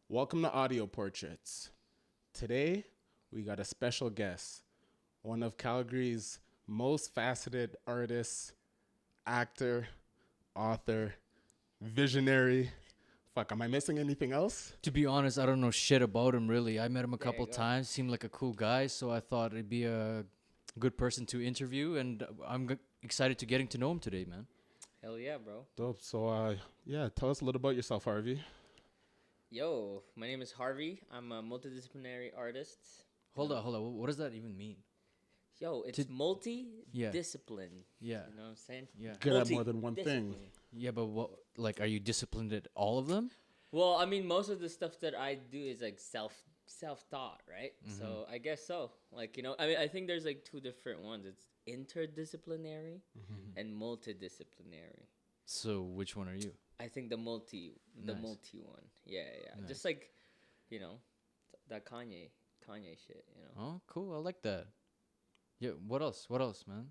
Welcome to Audio Portraits. Today, we got a special guest, one of Calgary's most faceted artists, actor, author, visionary. Fuck, am I missing anything else? To be honest, I don't know shit about him really. I met him a There you couple go. times. Seemed like a cool guy, so I thought it'd be a good person to interview, and I'm excited to getting to know him today, man. Hell yeah, bro. Dope. So, tell us a little about yourself, Harvey. Yo, my name is Harvey. I'm a multidisciplinary artist. Hold on. What does that even mean? Yo, it's To- multi-discipline. Yeah, You know what I'm saying? yeah, Good at more than one thing. Multi-discipline. yeah. But what? Like, are you disciplined at all of them? Well, I mean, most of the stuff that I do is like self-taught, right? So I guess so. Like, I mean, I think there's like two different ones. It's interdisciplinary and multidisciplinary. So which one are you? I think the multi Nice. one. Yeah. Nice. Just like, that Kanye shit. Oh, cool. I like that. Yeah. What else? What else, man?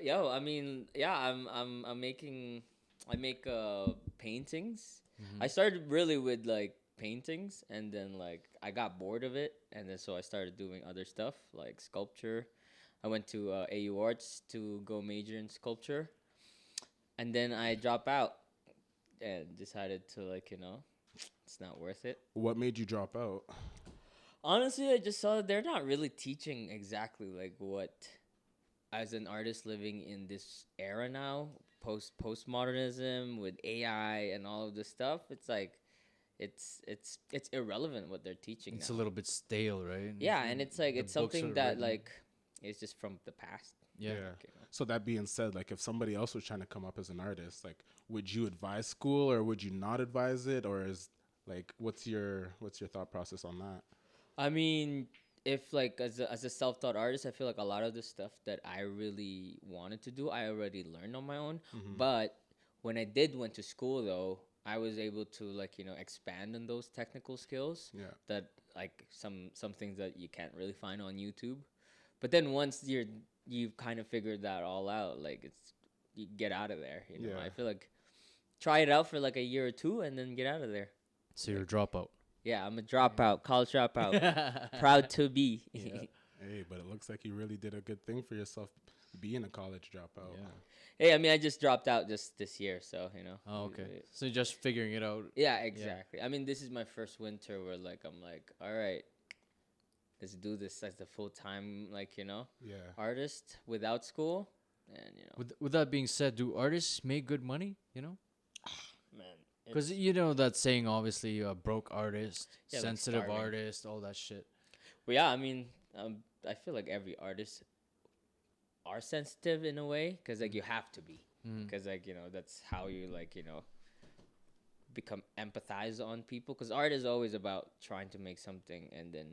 Yo, I mean, yeah, I make paintings. I started really with like paintings, and then like I got bored of it, and then so I started doing other stuff like sculpture. I went to AU Arts to go major in sculpture, and then I dropped out and decided to it's not worth it. What made you drop out? Honestly, I just saw that they're not really teaching exactly like what, as an artist living in this era now, postmodernism with AI and all of this stuff. It's like, it's irrelevant what they're teaching It's now. a little bit stale, right? Yeah, and it's like The it's books something are that written. like is just from the past. Yeah. So that being said, like if somebody else was trying to come up as an artist, like would you advise school or would you not advise it, or is like what's your thought process on that? I mean, if like as a self-taught artist, I feel like a lot of the stuff that I really wanted to do, I already learned on my own. But when I did went to school though, I was able to expand on those technical skills Yeah. that like some things that you can't really find on YouTube. But then once you've kind of figured that all out, like you get out of there, Yeah. I feel like try it out for like a year or two and then get out of there. So you're a dropout. Yeah, I'm a dropout, college dropout. Proud to be. Yeah. Hey, but it looks like you really did a good thing for yourself being a college dropout. Yeah. Hey, I mean, I just dropped out just this year, so Oh, okay. So you're just figuring it out. Yeah, exactly. I mean, this is my first winter where I'm like, all right, let's do this as a full time Yeah. artist without school, and With that being said, do artists make good money? man, Because you know that saying, obviously, a broke artist, Yeah, like sensitive starving. artist, all that shit. But yeah, I mean, I feel like every artist are sensitive in a way because like you have to be because that's how you become empathize on people because art is always about trying to make something and then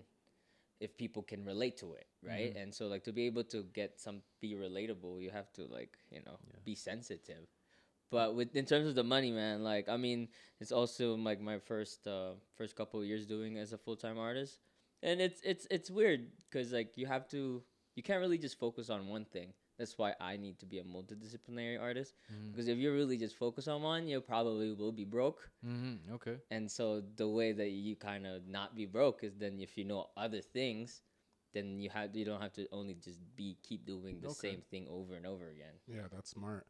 if people can relate to it, right? And so like to be able to be relatable, you have to be sensitive. But in terms of the money, man, like I mean, it's also like my first couple of years doing as a full-time artist, and it's weird because like you can't really just focus on one thing. That's why I need to be a multidisciplinary artist because if you really just focus on one, you probably will be broke. Okay. And so the way that you kind of not be broke is then if you know other things, then you don't have to only just keep doing the Okay. same thing over and over again. Yeah, that's smart.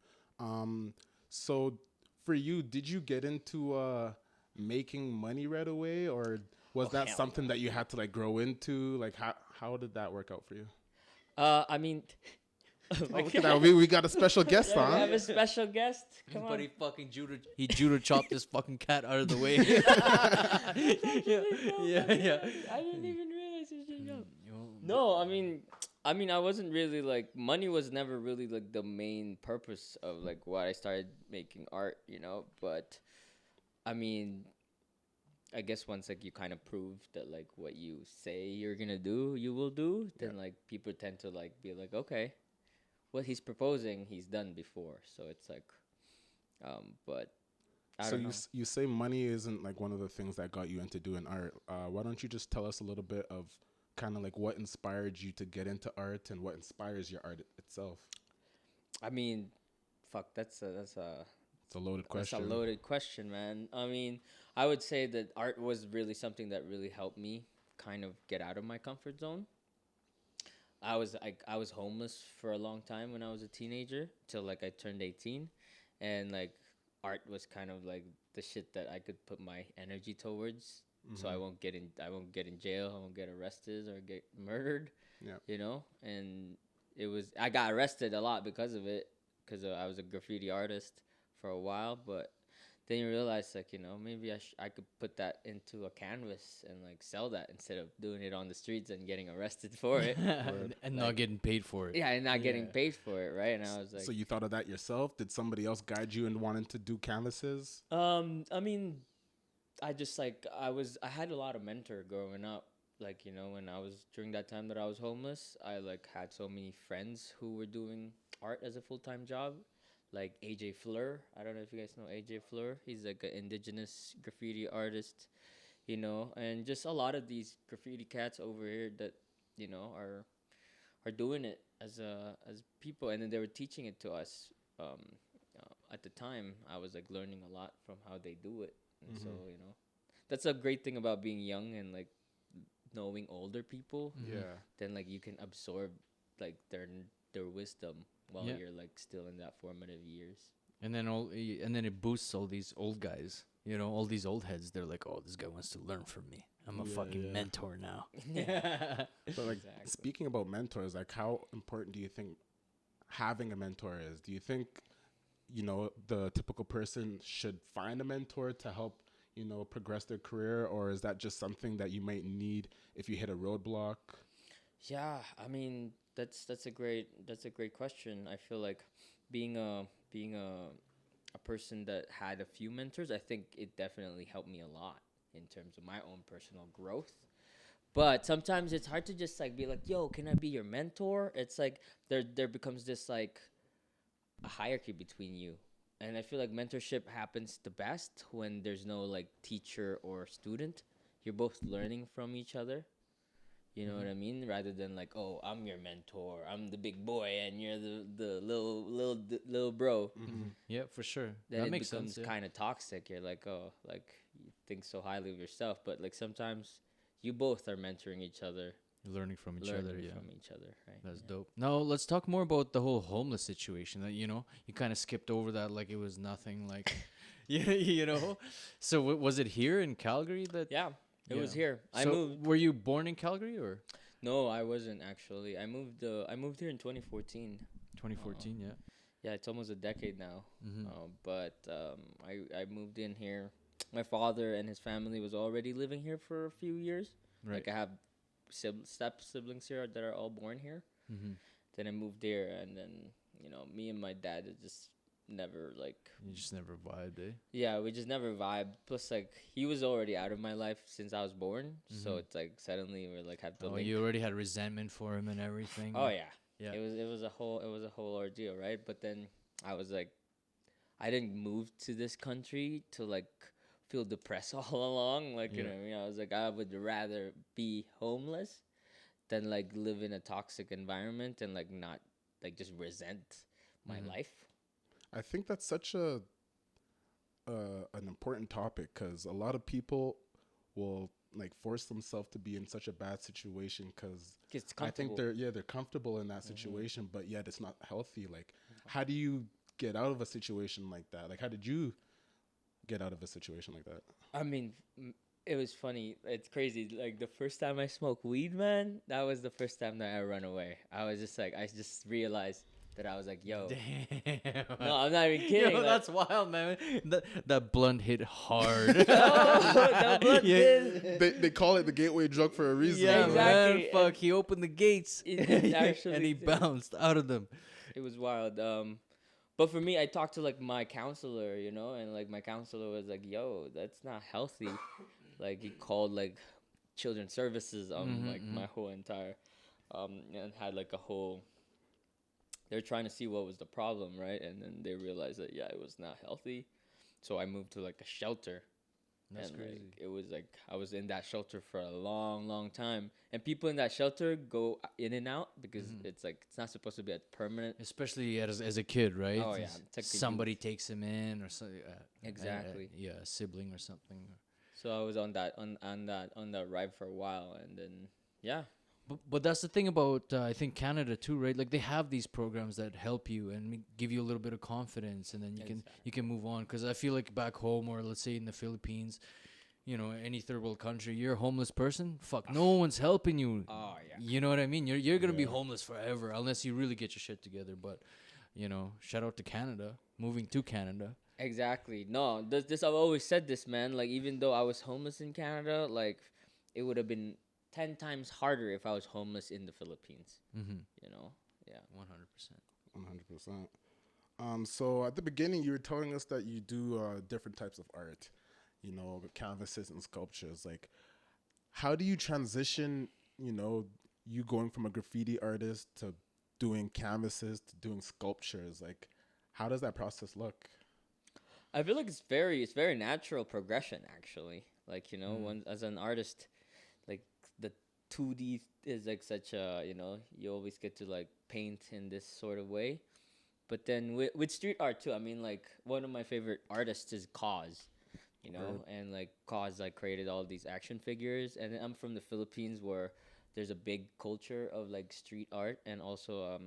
So for you, did you get into making money right away, or was that hell something that you had to like grow into? Like how did that work out for you? I mean, Oh, look at that. We got a special guest yeah, we on. have a special guest. Come But on. he fucking judo chopped this fucking cat out of the way. yeah. I didn't even realize it was your job. No, I mean, I wasn't really like money was never really like the main purpose of like why I started making art, But I mean, I guess once like you kind of prove that like what you say you're gonna do, you will do. Then like people tend to like be like, okay, what he's proposing, he's done before. So it's like, but I So don't know. you say money isn't like one of the things that got you into doing art. Why don't you just tell us a little bit of kind of like what inspired you to get into art and what inspires your art itself? I mean, fuck, that's a It's a loaded That's question. a loaded question, man. I mean, I would say that art was really something that really helped me kind of get out of my comfort zone. I was homeless for a long time when I was a teenager till like I turned 18, and like art was kind of like the shit that I could put my energy towards, so I won't get in jail, I won't get arrested or get murdered. Yeah. You know, and I got arrested a lot because of it, because I was a graffiti artist for a while, but then you realize, like, you know, maybe I could put that into a canvas and like sell that instead of doing it on the streets and getting arrested for it. And not Like- getting paid for it. Yeah, and not getting Yeah. paid for it, right? And I was like, So you thought of that yourself? Did somebody else guide you in wanting to do canvases? I mean, I had a lot of mentor growing up. Like, you know, when I was during that time that I was homeless, I like had so many friends who were doing art as a full-time job. Like AJ Fleur. I don't know if you guys know AJ Fleur. He's like an indigenous graffiti artist, you know, and just a lot of these graffiti cats over here that, you know, are doing it as people, and then they were teaching it to us. At the time, I was like learning a lot from how they do it, and so, you know, that's a great thing about being young and like knowing older people. Yeah. Then like you can absorb like their wisdom while Yeah. you're like still in that formative years. And then it boosts all these old guys. You know, all these old heads. They're like, oh, this guy wants to learn from me. I'm a Yeah, fucking yeah. mentor now. But like Exactly. speaking about mentors, like how important do you think having a mentor is? Do you think, you know, the typical person should find a mentor to help, you know, progress their career, or is that just something that you might need if you hit a roadblock? Yeah, I mean that's a great question. I feel like being a person that had a few mentors, I think it definitely helped me a lot in terms of my own personal growth. But sometimes it's hard to just like be like, "Yo, can I be your mentor?" It's like there becomes this like a hierarchy between you. And I feel like mentorship happens the best when there's no like teacher or student. You're both learning from each other. You know what I mean? Rather than like, oh, I'm your mentor, I'm the big boy, and you're the little bro. Yeah, for sure. Then That it makes becomes sense. Yeah. kind of toxic. You're like, oh, like you think so highly of yourself, but like sometimes you both are mentoring each other, Learning from each learning other. Yeah. from each other, right? That's Yeah. dope. Now let's talk more about the whole homeless situation. That, you know, you kind of skipped over that like it was nothing. Like, yeah, you know. So was it here in Calgary that? Yeah, it was Yeah. here. I So moved. Were you born in Calgary or No, I wasn't actually. I moved here in 2014. 2014? Yeah. Yeah, it's almost a decade now. Mm-hmm. I moved in here. My father and his family was already living here for a few years. Right. Like I have step siblings here that are all born here. Mm-hmm. Then I moved here, and then me and my dad just never like. You just never vibed, eh? Yeah, we just never vibed. Plus, like he was already out of my life since I was born, so Mhm. it's like suddenly we're like have to. Oh, link. you already had resentment for him and everything. Oh yeah. Yeah. It was a whole ordeal, right? But then I was like, I didn't move to this country to like feel depressed all along. Like you Yeah. know what I mean? I was like, I would rather be homeless than like live in a toxic environment and like not like just resent my Mhm. life. I think that's such an important topic, because a lot of people will like force themselves to be in such a bad situation because It's I think comfortable. they're comfortable in that situation, but yet it's not healthy. Like, how do you get out of a situation like that? Like, how did you get out of a situation like that? I mean, it was funny. It's crazy. Like the first time I smoked weed, man, that was the first time that I run away. I was just like, I just realized that I was like, yo, Damn. no, I'm not even kidding. Yo, like- that's wild, man. That blunt hit hard. that blunt Yeah. did. They call it the gateway drug for a reason. Yeah, you know? Exactly. man. Fuck, he opened the gates It actually and he did. bounced out of them. It was wild. But for me, I talked to like my counselor, and like my counselor was like, "Yo, that's not healthy." Like he called like children's services like my whole entire and had like a whole. They're trying to see what was the problem, right? And then they realized that it was not healthy. So I moved to like a shelter, That's and crazy. like it was like I was in that shelter for a long time, and people in that shelter go in and out because it's like it's not supposed to be a permanent. Especially as a kid, right? Oh, yeah, It's it's like a somebody youth. takes him in or so. Exactly. Yeah, a sibling or something. So I was on that ride for a while, and then yeah. But that's the thing about I think Canada too, right? Like they have these programs that help you and give you a little bit of confidence, and then you can move on. Because I feel like back home, or let's say in the Philippines, any third world country, you're a homeless person. Fuck, no one's helping you. Oh yeah. You know what I mean? You're gonna be homeless forever unless you really get your shit together. But shout out to Canada, moving to Canada. Exactly. No, this I've always said this, man. Like even though I was homeless in Canada, like it would have been 10 times harder if I was homeless in the Philippines. Mm-hmm. Yeah. 100%. 100%. So at the beginning, you were telling us that you do different types of art, canvases and sculptures. Like, how do you transition, you going from a graffiti artist to doing canvases to doing sculptures? Like, how does that process look? I feel like it's very natural progression actually. Like, when as an artist, like the 2D is like such a, you always get to like paint in this sort of way. But then with street art too, I mean, like one of my favorite artists is Cause, and like Cause like created all these action figures. And I'm from the Philippines where there's a big culture of like street art and also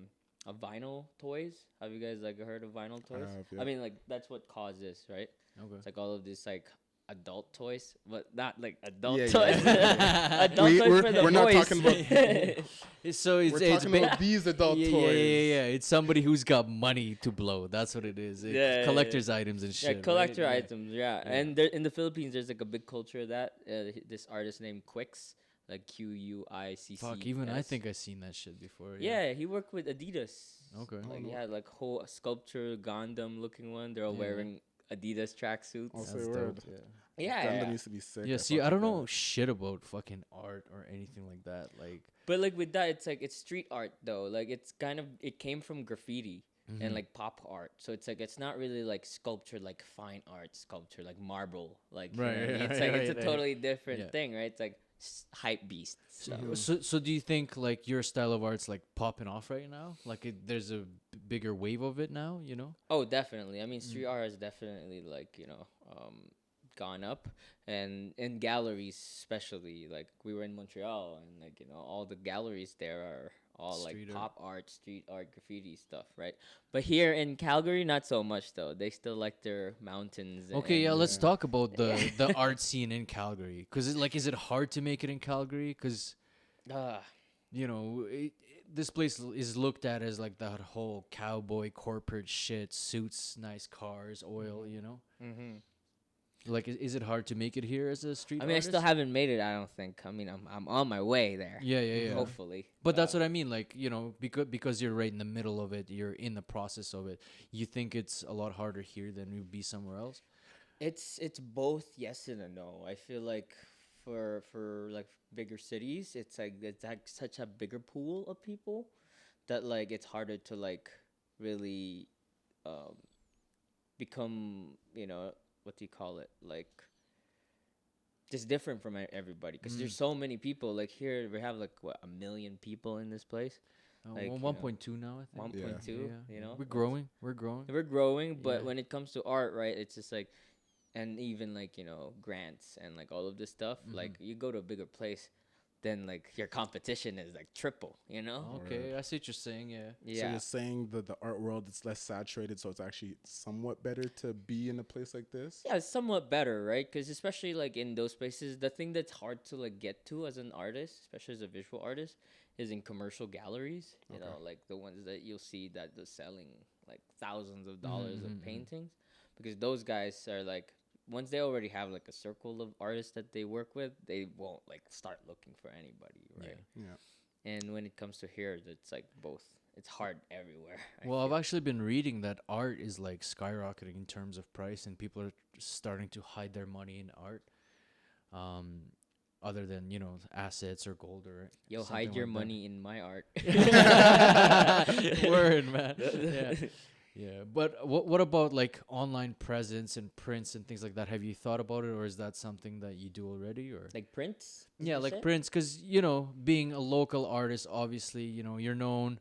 a vinyl toys. Have you guys like heard of vinyl toys? have, yeah. I mean, like that's what Cause is, right? Okay. It's like all of these like adult toys, but not like adult Yeah, toys. yeah. Adult toys for the we're not boys. talking about. So it's We're talking about these adult yeah, toys. Yeah. It's somebody who's got money to blow. That's what it is. Yeah, Collector's items and shit. Yeah, collector right? items. Yeah, and there, in the Philippines, there's like a big culture of that. This artist named Quix, like Quicc. Fuck, even I think I seen that shit before. Yeah, he worked with Adidas. Okay. Like he had like whole sculpture Gundam looking one. They're all wearing Adidas tracksuits. I'll say That's a word. dope, yeah. Yeah. Gundam used to be sick. Yeah, I see, fuck I don't with know that. shit about fucking art or anything like that. Like, But like with that, it's like it's street art though. Like it's kind of it came from graffiti and like pop art. So it's like it's not really like sculpture, like fine art sculpture, like marble. Like you know Right, what I mean? yeah, It's like it's right, a totally different Yeah. thing, right? It's like hype beast stuff. so do you think like your style of art's like popping off right now? Like, there's a bigger wave of it now, you know? Oh, definitely. I mean, street art has definitely like gone up, and in galleries especially. Like we were in Montreal, and like all the galleries there are all Street like art. pop art, street art, graffiti stuff, right? But here in Calgary, not so much though. They still like their mountains. Okay, yeah, and- let's talk about the art scene in Calgary. Cause is it hard to make it in Calgary? Cause Ah, this place is looked at as like that whole cowboy corporate shit, suits, nice cars, oil. Like, is it hard to make it here as a street I mean, artist? I still haven't made it. I don't think. I mean, I'm on my way there. Yeah. Hopefully. But that's what I mean. Like, because you're right in the middle of it, you're in the process of it. You think it's a lot harder here than it would be somewhere else? It's both yes and a no. I feel like for like bigger cities, it's like such a bigger pool of people that like it's harder to like really become, what do you call it? Like just different from everybody because there's so many people. Like here we have like what 1 million people in this place. Like, 1.2 now, I think. 1.2, We're growing. We're growing. We're growing, but Yeah. when it comes to art, right, it's just like, and even like grants and like all of this stuff. Like you go to a bigger place, then like your competition is like triple. Okay, I see what you're saying. Yeah. So Yeah. you're saying that the art world is less saturated, so it's actually somewhat better to be in a place like this? Yeah, it's somewhat better, right? Because especially like in those places, the thing that's hard to like get to as an artist, especially as a visual artist, is in commercial galleries. You know, like the ones that you'll see that they're selling like thousands of dollars of paintings, because those guys are like, once they already have like a circle of artists that they work with, they won't like start looking for anybody, right? Yeah. And when it comes to here, it's like both. It's hard everywhere. I Well, I've feel. actually been reading that art is like skyrocketing in terms of price, and people are starting to hide their money in art, other than assets or gold or. Yo, something hide your like that. money in my art. Word, man. Yeah. Yeah, but what about like online presence and prints and things like that? Have you thought about it, or is that something that you do already, or? Like prints? Did Yeah, you like say? prints, because being a local artist, obviously, you're known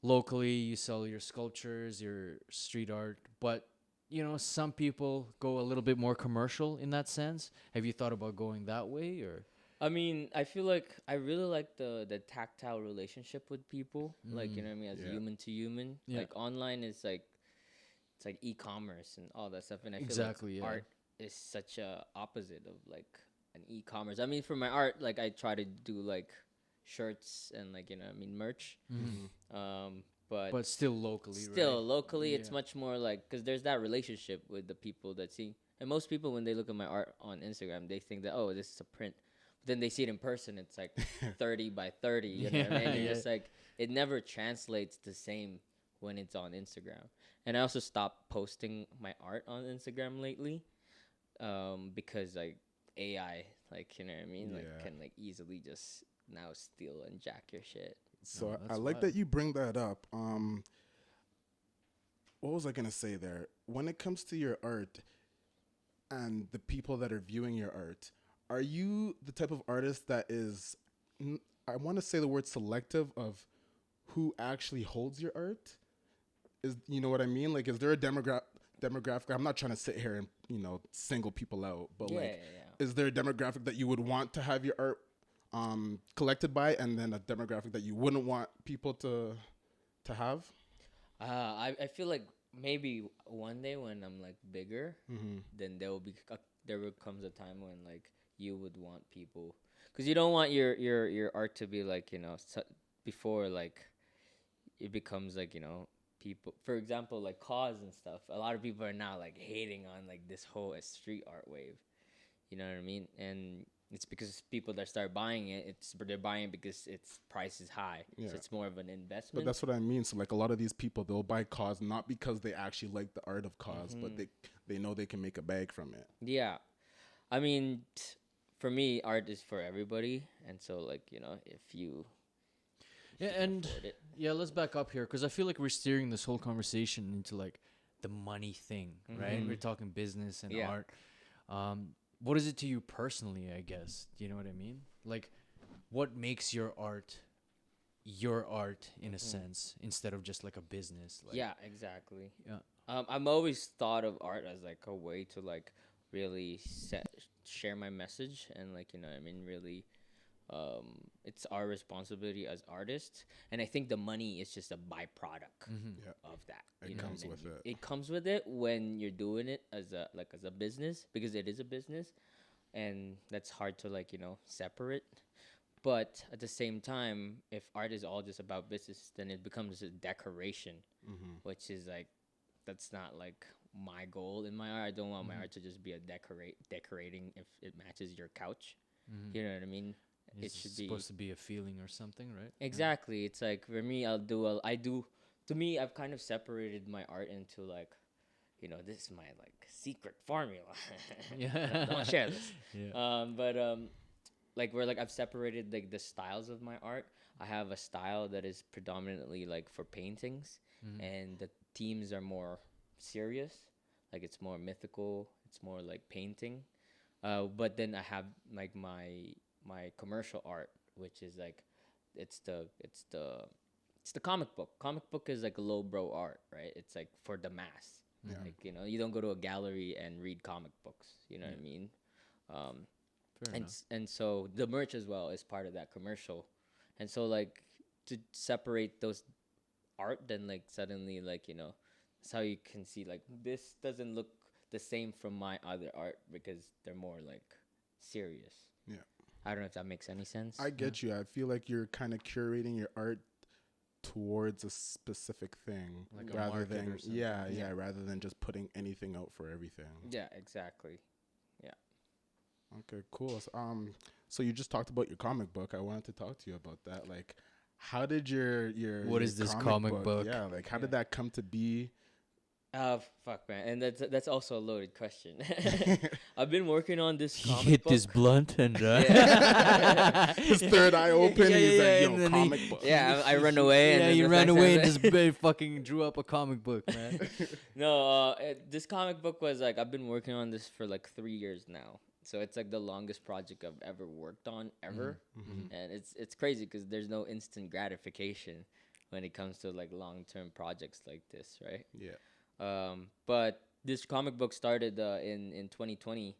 locally. You sell your sculptures, your street art, but some people go a little bit more commercial in that sense. Have you thought about going that way, or? I mean, I feel like I really like the tactile relationship with people. Like, you Mm, know what I mean, as Yeah. human to human. yeah, Like online is like it's like e-commerce and all that stuff. And I feel like exactly. Yeah. art is such a opposite of like an e-commerce. I mean, for my art, like I try to do like shirts and like you know, what I mean, merch. Mhm. But But still locally, still right? locally, it's Yeah. much more like because there's that relationship with the people that see. And most people, when they look at my art on Instagram, they think that oh, this is a print. But then they see it in person, it's like 30 by 30. You know what I Yeah, mean? You're yeah. just like it never translates the same when it's on Instagram. And I also stopped posting my art on Instagram lately, because like AI, like you know what I mean, like Yeah. can like easily just now steal and jack your shit. So I That's like wild. that you bring that up. What was I gonna say there? When it comes to your art and the people that are viewing your art, are you the type of artist that is, I want to say the word selective of who actually holds your art? Is you know what I mean? Like, is there a demographic? I'm not trying to sit here and single people out, but Yeah, like, yeah. is there a demographic that you would want to have your art collected by, and then a demographic that you wouldn't want people to have? I feel like maybe one day when I'm like bigger, Mm-hmm. then there will comes a time when like you would want people, because you don't want your art to be like before like it becomes like people, for example, like cause and stuff. A lot of people are now like hating on like this whole street art wave. You know what I mean? And it's because people that start buying it, they're buying it because its price is high. Yeah. So it's more of an But investment. that's what I mean. So like a lot of these people, they'll buy Cause not because they actually like the art of Cause, but they know they can make a bag from it. Yeah. I mean, for me, art is for everybody, and so like if you Yeah, can and afford it. yeah, let's back up here because I feel like we're steering this whole conversation into like the money thing, right? Mhm. We're talking business and Yeah. art. What is it to you personally? I guess. Do you know what I mean? Like, what makes your art in a sense instead of just like a business? Like, Yeah, exactly. yeah. I'm always thought of art as like a way to like really share my message and like I mean really it's our responsibility as artists, and I think the money is just a byproduct Yeah. of that. It comes with it. It comes with it when you're doing it as a business, because it is a business, and that's hard to like separate. But at the same time, if art is all just about business, then it becomes a decoration, which is like that's not like my goal in my art. I don't want my art to just be a decorating if it matches your couch. You know what I mean? It It's should be supposed to be a feeling or something, right? exactly. It's like for me, I do. To me, I've kind of separated my art into like, this is my like secret formula. Yeah. Don't share this. Yeah. But like where like I've separated like the styles of my art. I have a style that is predominantly like for paintings, and the themes are more serious. Like it's more mythical. It's more like painting. But then I have like my commercial art, which is like it's the comic book. Comic book is like lowbrow art, right? It's like for the mass. Yeah. Like you don't go to a gallery and read comic books. You know what I mean? Fair And enough. and so the merch as well is part of that commercial, and so like to separate those art, then like suddenly like that's how you can see like this doesn't look the same from my other art because they're more like serious. Yeah. I don't know if that makes any sense. I get you. I feel like you're kind of curating your art towards a specific thing, Like a rather market than or something. yeah, rather than just putting anything out for everything. Yeah, exactly. Okay, cool. So you just talked about your comic book. I wanted to talk to you about that. Like, how did your What your is this comic book? Yeah, like how did that come to be? Fuck, man, and that's also a loaded question. I've been working on this He comic hit book. this blunt and Yeah. His third eye open. Yeah, He's yeah, like, and yo, then comic book. Yeah, I run away. And yeah, then you the ran next away and time- just fucking drew up a comic book, man. No, this comic book was like I've been working on this for like 3 years now. So it's like the longest project I've ever worked on ever, and it's crazy because there's no instant gratification when it comes to like long-term projects like this, right? Yeah. But this comic book started in 2020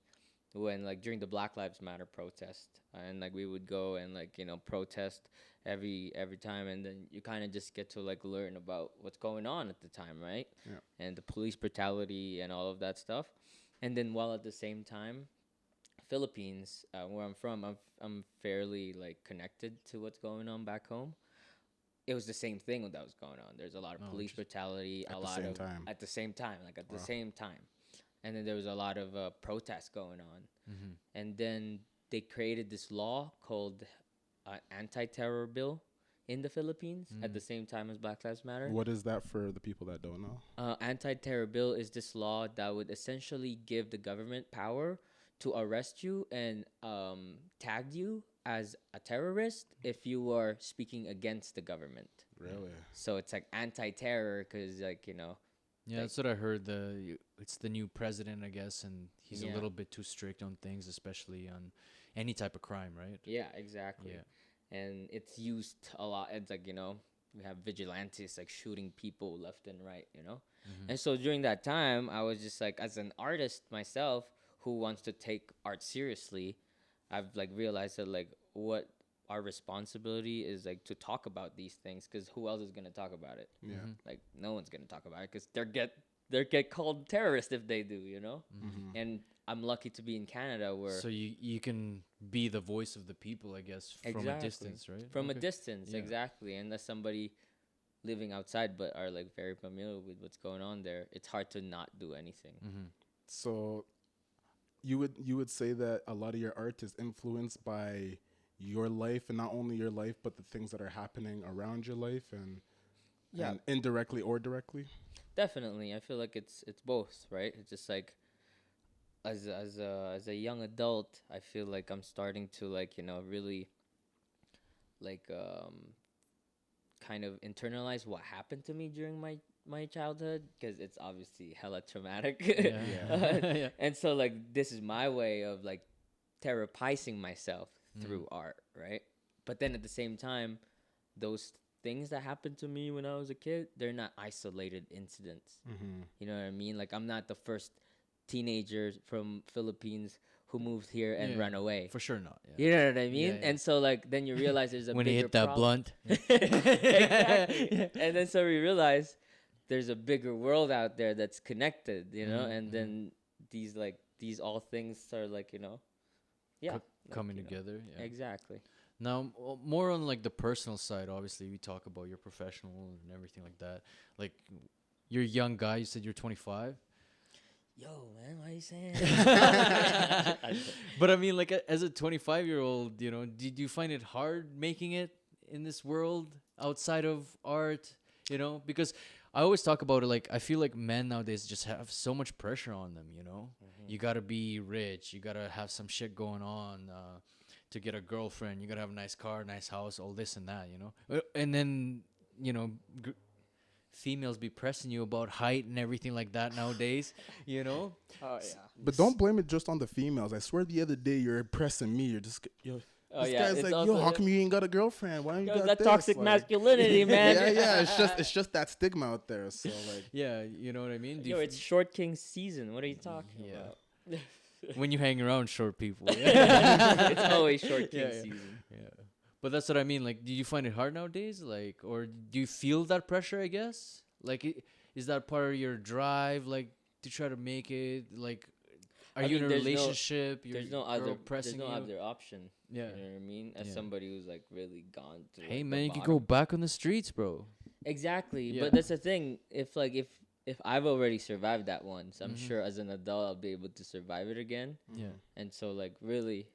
when like during the Black Lives Matter protest, and like we would go and like protest every time, and then you kind of just get to like learn about what's going on at the time, right? Yeah. And the police brutality and all of that stuff, and then while at the same time, Philippines, where I'm from, I'm fairly like connected to what's going on back home. It was the same thing that was going on. There's a lot of Oh, police brutality, At a the lot same of time. at the same time, like at the Wow. same time, and then there was a lot of protests going on, and then they created this law called anti-terror bill in the Philippines at the same time as Black Lives Matter. What is that for the people that don't know? Anti-terror bill is this law that would essentially give the government power to arrest you and tag you as a terrorist if you are speaking against the government. Really? So it's like anti-terror because like Yeah, Like- that's what I heard. It's the new president, I guess, and he's a Yeah. little bit too strict on things, especially on any type of crime, right? yeah, exactly. Yeah. And it's used a lot. It's like we have vigilantes like shooting people left and right. And so during that time, I was just like, as an artist myself who wants to take art seriously, I've like realized that like what our responsibility is like to talk about these things because who else is gonna talk about it? Yeah. Like no one's gonna talk about it because they get called terrorists if they do. And I'm lucky to be in Canada where So you can be the voice of the people, I guess, from a Exactly. distance, right? from a Okay. distance, Yeah. exactly. And as somebody living outside but are like very familiar with what's going on there, it's hard to not do anything. So you would say that a lot of your art is influenced by your life, and not only your life, but the things that are happening around your life, and Yeah. and indirectly or directly. Definitely, I feel like it's both, right? It's just like as a young adult, I feel like I'm starting to like really like kind of internalize what happened to me during my childhood because it's obviously hella traumatic. Yeah. Yeah. And so like this is my way of like therapizing myself through art, right? But then at the same time, those things that happened to me when I was a kid, they're not isolated incidents. You know what I mean? Like I'm not the first teenager from Philippines who moved here and Yeah. ran away. For sure not. Yeah. You know what I mean? Yeah, yeah. And so like then you realize there's a When he bigger hit that problem. blunt. Exactly. And then so we realize there's a bigger world out there that's connected, and then these all things are like, yeah, like, Coming you know. together. Yeah. Exactly. Now, more on like the personal side, obviously, we talk about your professional and everything like that. Like, you're a young guy. You said you're 25. Yo, man, what are you saying? But I mean, like, as a 25-year-old, did you find it hard making it in this world outside of art? Because I always talk about it. Like, I feel like men nowadays just have so much pressure on them. You gotta be rich. You gotta have some shit going on. To get a girlfriend, you gotta have a nice car, nice house, all this and that, and then females be pressing you about height and everything like that nowadays. Oh yeah. But don't blame it just on the females. I swear the other day you're pressing me. You're just Oh this yeah. guy's it's like, also yo, how come you ain't got a girlfriend? Why don't you Yo, got that this? toxic Like, masculinity, man? yeah. It's just that stigma out there. So like, Yeah, you know what I mean. Do Yo, you it's short king season. What are you talking Yeah. about? when you hang around short people. It's always short king Yeah, yeah. season. Yeah. But that's what I mean. Like, do you find it hard nowadays? Like, or do you feel that pressure, I guess? Like, is that part of your drive, like, to try to make it? Like, are I you in mean, a there's no- relationship? Your There's no girl other. There's pressing no you? other option. Yeah. You know what I mean? As Yeah. somebody who's like really gone to. Hey, like, man, the you could go bottom. back on the streets, bro. Exactly, Yeah. but that's the thing. If I've already survived that once, I'm sure as an adult I'll be able to survive it again. Yeah. And so like really,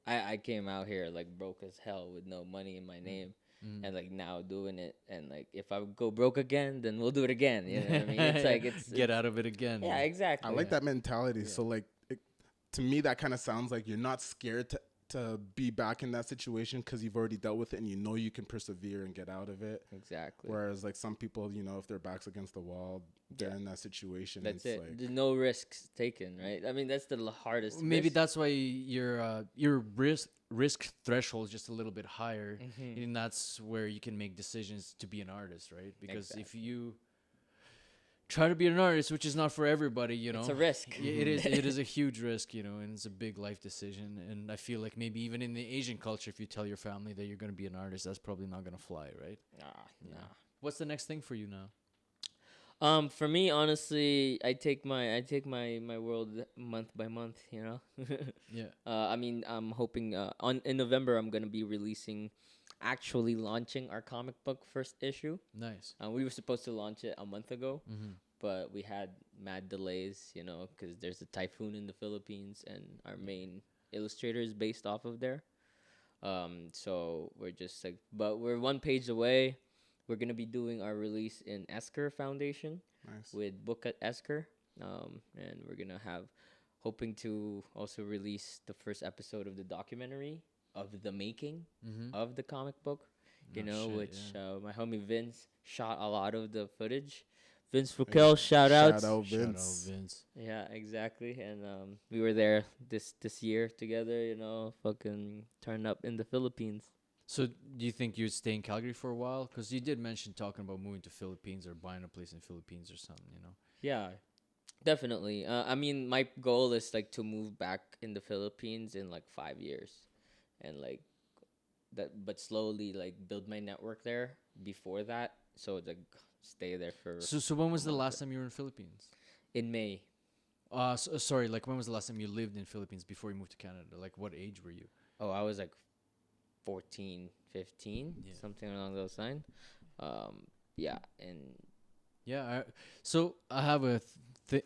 I came out here like broke as hell with no money in my name, and like now doing it, and like if I go broke again, then we'll do it again. You know what I mean? It's like get out of it again. yeah, exactly. I like that mentality. So like, to me, that kind of sounds like you're not scared to be back in that situation because you've already dealt with it and you know you can persevere and get out of it. Exactly. Whereas like some people, you know, if their back's against the wall, they're in that situation. That's it's it. Like, There's no risks taken, right? I mean, that's the hardest. Maybe risk. that's why your risk threshold is just a little bit higher, and that's where you can make decisions to be an artist, right? Because if you try to be an artist, which is not for everybody, you know, it's a risk. It is a huge risk, you know, and it's a big life decision. And I feel like maybe even in the Asian culture, if you tell your family that you're going to be an artist, that's probably not going to fly, right? Nah. What's the next thing for you now? For me, honestly, I take my world month by month. You know. Yeah. I mean, I'm hoping in November I'm gonna be actually launching our comic book first issue. Nice. We were supposed to launch it a month ago, Mm-hmm. but we had mad delays. You know, because there's a typhoon in the Philippines, and our main illustrator is based off of there. So we're just like, but we're one page away. We're gonna be doing our release in Esker Foundation with Book at Esker, and we're gonna hoping to also release the first episode of the documentary of the making of the comic book. Which my homie Vince shot a lot of the footage. Vince Foucault, shout out Vince. Yeah, exactly. And we were there this year together. You know, fucking turned up in the Philippines. So do you think you'd stay in Calgary for a while? Because you did mention talking about moving to Philippines or buying a place in Philippines or something, you know? Yeah, definitely. I mean, my goal is like to move back in the Philippines in like 5 years, and like that, but slowly like build my network there before that. So like stay there for. So when was the last time you were in Philippines? In May. Sorry, like when was the last time you lived in Philippines before you moved to Canada? Like what age were you? Oh, I was like 14, 15, something along those lines. Yeah, and so I have an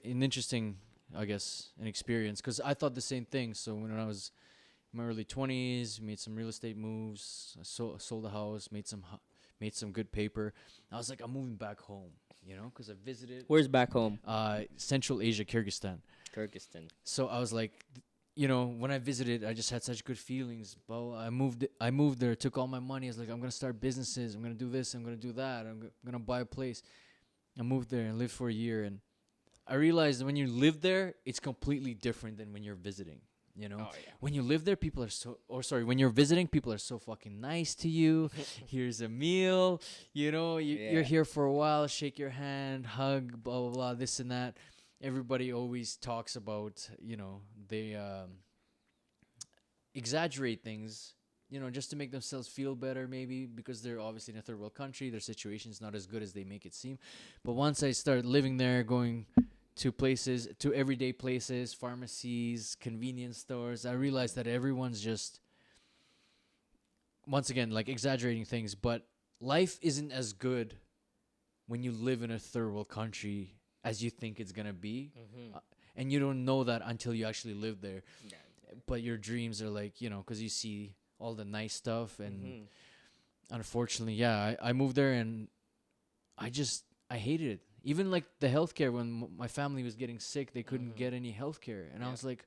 interesting, I guess, an experience because I thought the same thing. So when I was in my early 20s, made some real estate moves. I sold a house, made some good paper. I was like, I'm moving back home, you know, because I visited. Where's back home? Central Asia, Kyrgyzstan. So I was like, you know, when I visited, I just had such good feelings. But I moved there, took all my money. I was like, I'm gonna start businesses. I'm gonna do this. I'm gonna do that. I'm gonna buy a place. I moved there and lived for a year, and I realized when you live there, it's completely different than when you're visiting. You know, when you live there, when you're visiting, people are so fucking nice to you. Here's a meal. You know, you're here for a while. Shake your hand, hug, blah blah blah, this and that. Everybody always talks about, you know, they exaggerate things, you know, just to make themselves feel better, maybe because they're obviously in a third world country. Their situation's not as good as they make it seem. But once I started living there, going to places, to everyday places, pharmacies, convenience stores, I realized that everyone's just, once again, like exaggerating things. But life isn't as good when you live in a third world country as you think it's gonna be, and you don't know that until you actually live there. But your dreams are like, you know, because you see all the nice stuff, and unfortunately, I moved there and I hated it. Even like the healthcare, when my family was getting sick, they couldn't get any healthcare, and I was like,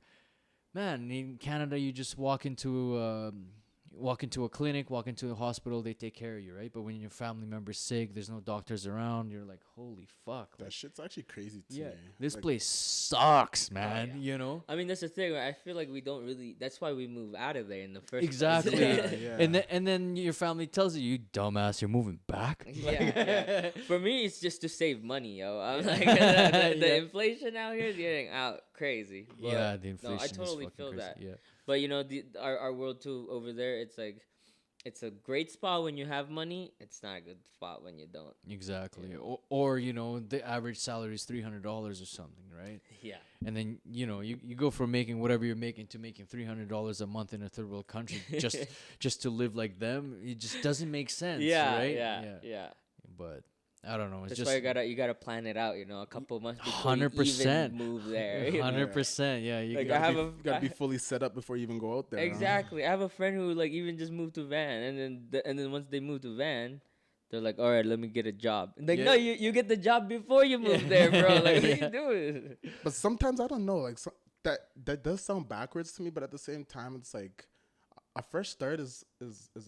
man, in Canada, you just walk into a clinic, walk into a hospital, they take care of you, right? But when your family member's sick, there's no doctors around, you're like, holy fuck. That shit's actually crazy to me. This place sucks, man, you know? I mean, that's the thing. I feel like we don't really, that's why we move out of there in the first Exactly. place. And then your family tells you, dumbass, you're moving back? For me, it's just to save money, yo. I'm like, the inflation out here is getting out crazy. But the inflation I totally is feel crazy. that. But you know, our world too over there, it's like, it's a great spot when you have money. It's not a good spot when you don't. Exactly. Yeah. Or you know, the average salary is $300 or something, right? Yeah. And then you know, you go from making whatever you're making to making $300 a month in a third world country just to live like them. It just doesn't make sense. Right? Yeah. But I don't know. It's That's just why you gotta plan it out. A couple months before 100%. you even move there. 100%. Yeah, you Like, got I have You gotta be fully set up before you even go out there. huh? Exactly. I have a friend who like even just moved to Van, and then once they move to Van, they're like, all right, let me get a job. Like, Yeah. no, you get the job before you move there, bro. Like, what are Yeah. you doing? But sometimes I don't know. Like that does sound backwards to me, but at the same time, it's like a fresh start is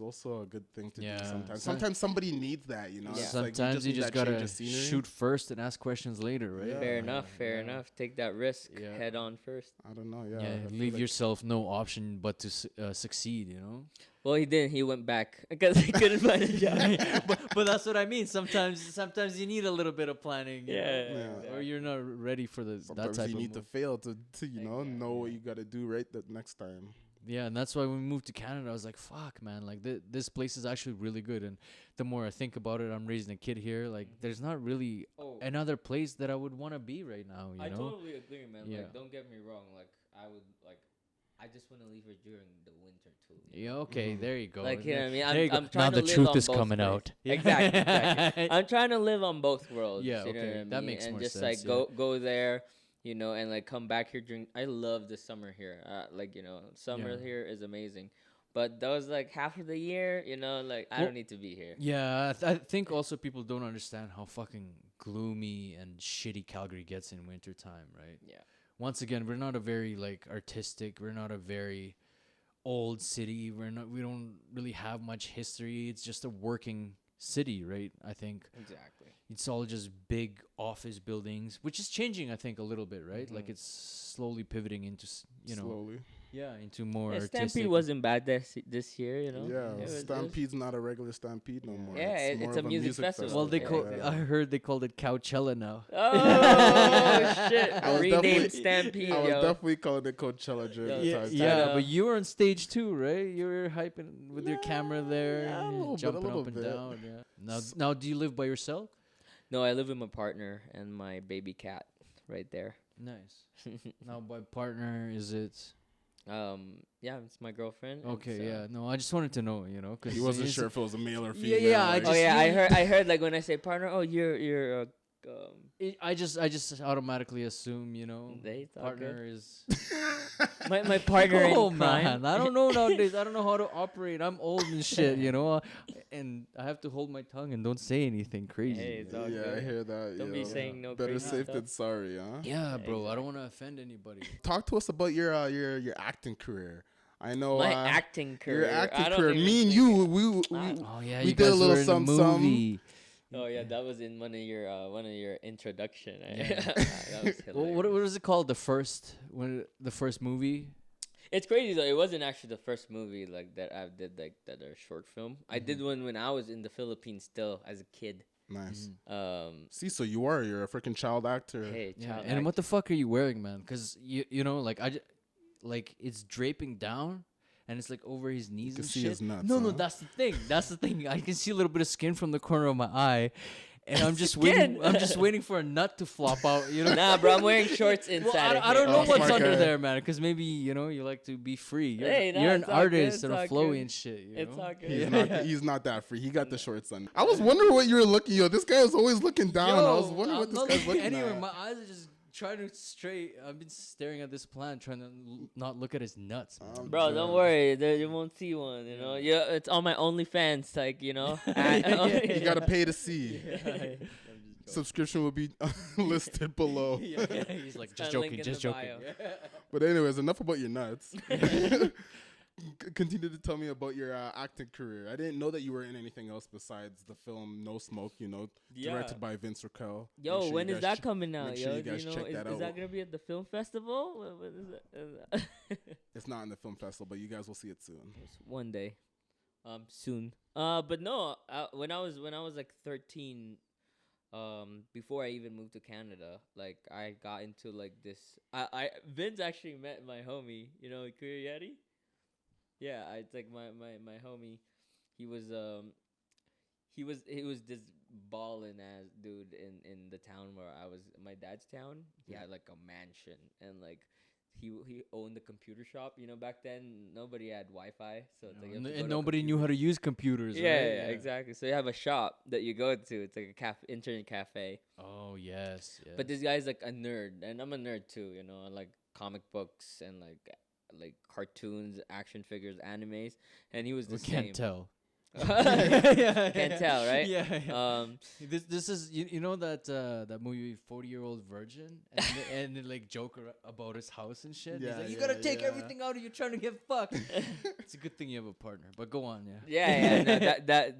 also a good thing to Yeah. do. Sometimes somebody needs that. Yeah. It's Sometimes you need just that change gotta of scenery. shoot first and ask questions later, right? Yeah. Fair enough. Fair enough. Take that risk Yeah. head on first. I don't know. Yeah. Yeah, I feel leave like- yourself no option but to succeed, you know? Well, he didn't. He went back because he couldn't find a job. but that's what I mean. Sometimes you need a little bit of planning, you know? Yeah. Or you're not ready for that Sometimes type you of need to move. fail to know Exactly. what you got to do right the next time. Yeah, and that's why when we moved to Canada, I was like, fuck, man, like this place is actually really good. And the more I think about it, I'm raising a kid here. Like, there's not really Oh, another place that I would want to be right now, you I know? totally agree, man. Yeah. Like, don't get me wrong. Like, I just want to leave her during the winter too. Yeah, okay, there you go. Like, you know what I mean? There you go. I'm trying now to the live truth on is both coming ways. out. Exactly. I'm trying to live on both worlds. Yeah, you know okay, what I that mean? makes and more just sense, like go there, and like come back here during. I love the summer here. Summer Yeah. here is amazing. But that was like half of the year, like I Well, don't need to be here. Yeah, I think also people don't understand how fucking gloomy and shitty Calgary gets in wintertime, right? Yeah. Once again, we're not a very like artistic, we're not a very old city. We don't really have much history. It's just a working city, right? I think Exactly. it's all just big office buildings, which is changing, I think, a little bit, right? Like it's slowly pivoting into, Slowly. into more Yeah, artistic. Stampede wasn't bad this year, Yeah, It was- Stampede's not a regular Stampede no more. Yeah, it's, more it's a of music festival. Well, they Yeah, call. exactly. I heard they called it Coachella now. Oh shit! I was Renamed definitely- Stampede, I was yo. definitely calling it Coachella during Yo, the yeah, time. yeah. But you were on stage too, right? You were hyping with your camera there, Yeah, a little bit, jumping a little up and bit. down. Yeah. Now, do you live by yourself? No, I live with my partner and my baby cat right there. Nice. Now, by partner, is it Yeah, it's my girlfriend. and okay? so- Yeah. No, I just wanted to know, because He wasn't sure if it was a male or Yeah, female. yeah, I like- just- Oh yeah, you- I heard like when I say partner. Oh, you're I just automatically assume, They thought partner is. my partner Oh in crime. man, I don't know nowadays. I don't know how to operate. I'm old and shit, and I have to hold my tongue and don't say anything crazy. Hey, it's you know? all Yeah, I good. hear that. Don't be yo. saying no Better crazy safe stuff. than sorry, huh? Yeah, bro. I don't want to offend anybody. Talk to us about your acting career. I know My acting career. your I acting don't career. even Me and think you, it- we Oh yeah, We you did a guys little were in the some. movie. Oh yeah, that was in one of your introduction. Yeah. That was Well, hilarious. what was it called? The first movie. It's crazy though. It wasn't actually the first movie like that I did like that a short film. I did one when I was in the Philippines still as a kid. nice. Mm-hmm. See, so you're a freaking child actor. Hey, Yeah, child and what the fuck are you wearing, man? Because like it's draping down. And it's like over his knees can and see shit. his nuts, No, huh? that's the thing. That's the thing. I can see a little bit of skin from the corner of my eye, and I'm just Skin? waiting. I'm just waiting for a nut to flop out. Nah, bro, I'm wearing shorts Well, inside. I don't know Oh, what's smart under guy. there, man. Because maybe you like to be free. You're, Hey, nah, you're an it's all good, artist it's and all flowy good. and shit. You It's know? all good. He's not that free. He got the shorts on. I was wondering what you were looking. Yo, this guy is always looking down. I was wondering what I'm this not guy's looking looking anywhere. at. My eyes are just trying to straight. I've been staring at this plant, trying to not look at his nuts. Man. Bro, don't worry. You won't see one. Yeah, it's on my OnlyFans. Like You gotta pay to see. Subscription will be listed below. He's like, just got a link joking, in just the joking. bio. But anyways, enough about your nuts. Continue to tell me about your acting career. I didn't know that you were in anything else besides the film No Smoke. Yeah. Directed by Vince Raquel. Make Yo, sure when you is guys that coming out? make sure Yo, you do guys check that is out. that gonna be at the film festival? What is that? It's not in the film festival, but you guys will see it soon. One day, soon. But no, when I was like 13, before I even moved to Canada, like I got into like this. Vince actually met my homie, Kuya Yeti. Yeah, it's like my homie. He was this ballin' ass dude in the town where I was, my dad's town. He had like a mansion, and like he owned the computer shop. You know, back then nobody had Wi-Fi, so it's like you have to go And to a nobody knew how to use computers, yeah, right? yeah, exactly. So you have a shop that you go to. It's like a internet cafe. Oh, yes. But this guy's like a nerd, and I'm a nerd too. You know, I like comic books and like cartoons, action figures, animes, and he was the we same. can't tell. Can't tell, right? Yeah. This is you know that movie 40-Year-Old Virgin and they like joke about his house and shit. He's Yeah, like, you yeah, gotta take yeah. everything out, or you're trying to get fucked. It's a good thing you have a partner. But go on, yeah. Yeah, no,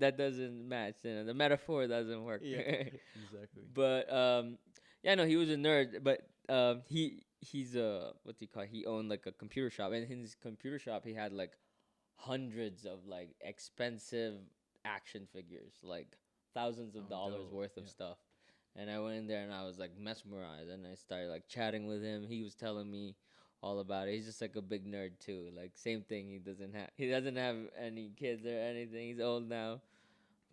that doesn't match. You know, the metaphor doesn't work. Yeah, exactly. But yeah, no, he was a nerd. But he's what do you call it? He owned like a computer shop, and in his computer shop he had like hundreds of like expensive action figures, like thousands of dollars dope. worth of stuff. And I went in there and I was like mesmerized, and I started like chatting with him. He was telling me all about it. He's just like a big nerd too. Like same thing. He doesn't have any kids or anything. He's old now,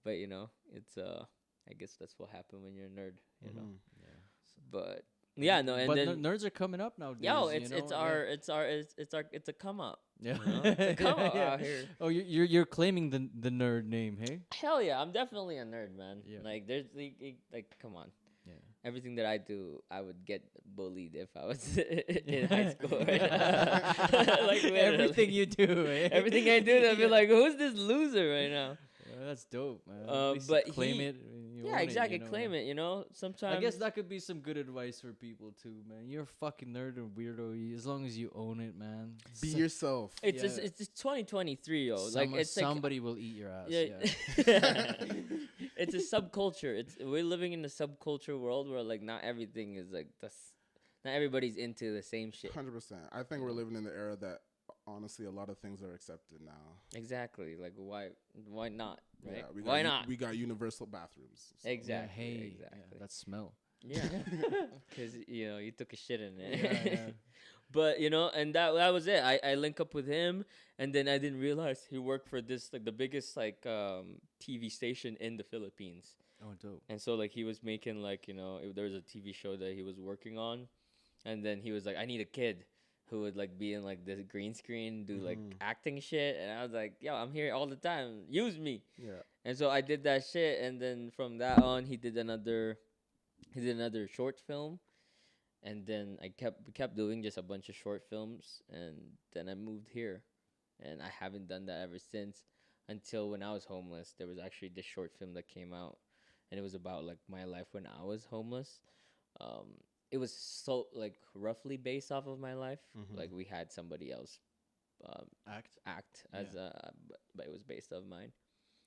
but you know, it's I guess that's what happened when you're a nerd, you know. But yeah, no, and but then nerds are coming up nowadays. yo, you know? it's a come up. Yeah. You know? It's a come up Yeah. out here. Oh, you're claiming the nerd name, hey? Hell yeah, I'm definitely a nerd, man. Yeah. Like there's like come on. Yeah. Everything that I do, I would get bullied if I was in high school. Right now. Like literally. Everything you do, eh? Everything I do, I'd be like, "Who's this loser right now?" Yeah, that's dope, man. but claim he- it. when you Yeah, own it, exactly. you know, Claim man. it. You know, sometimes I guess that could be some good advice for people too, man. You're a fucking nerd or weirdo. As long as you own it, man. Be yourself. it's yeah. it's 2023, yo. Like it's somebody will eat your ass. like Yeah. it's a subculture. We're living in a subculture world where like not everything is like this. Not everybody's into the same shit. 100%. I think we're living in the era that honestly a lot of things are accepted now. Exactly. Like why not? Right? Yeah, we got Why not? We got universal bathrooms. so. Exactly. Yeah, hey, Exactly. yeah, that smell. Yeah, because you know you took a shit in it. Yeah. But you know, and that was it. I link up with him, and then I didn't realize he worked for this like the biggest like TV station in the Philippines. Oh, dope. And so like he was making like there was a TV show that he was working on, and then he was like, I need a kid who would like be in like this green screen, do like acting shit, and I was like, yo, I'm here all the time. Use me. Yeah. And so I did that shit, and then from that on, he did another short film, and then we kept doing just a bunch of short films, and then I moved here, and I haven't done that ever since. Until when I was homeless, there was actually this short film that came out, and it was about like my life when I was homeless. It was so like roughly based off of my life. Like we had somebody else act as but it was based off mine.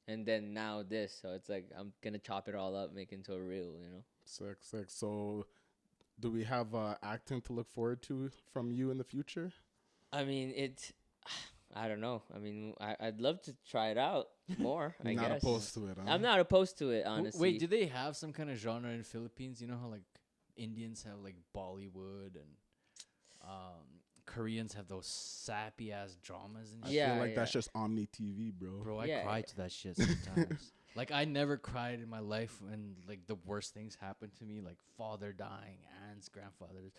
And then now this, so it's like I'm gonna chop it all up, make it into a reel, you know. Sick. So, do we have acting to look forward to from you in the future? I mean, I don't know. I mean, I'd love to try it out more. I Not guess. opposed to it. Huh? I'm not opposed to it, honestly. Wait, do they have some kind of genre in Philippines? You know how like Indians have like Bollywood and Koreans have those sappy ass dramas and I shit. feel like that's just Omni TV, bro. Bro, I Yeah, cry yeah. to that shit sometimes. Like I never cried in my life when like the worst things happened to me, like father dying, aunts, grandfathers.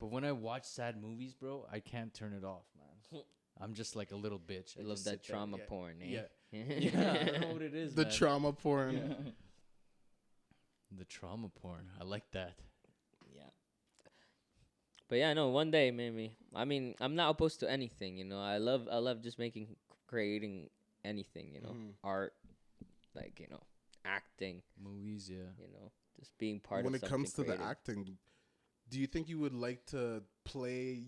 But when I watch sad movies, bro, I can't turn it off, man. I'm just like a little bitch. I love just that sit there, trauma yeah. porn, eh? Yeah. Yeah, I don't know what it is. The man. trauma porn. The trauma porn. I like that. Yeah. But yeah, no, one day maybe. I mean, I'm not opposed to anything, you know. I love just creating anything, you know. Art, like, you know, acting, Movies, yeah. you know, just being part When of it something comes to creative. the acting, do you think you would like to play,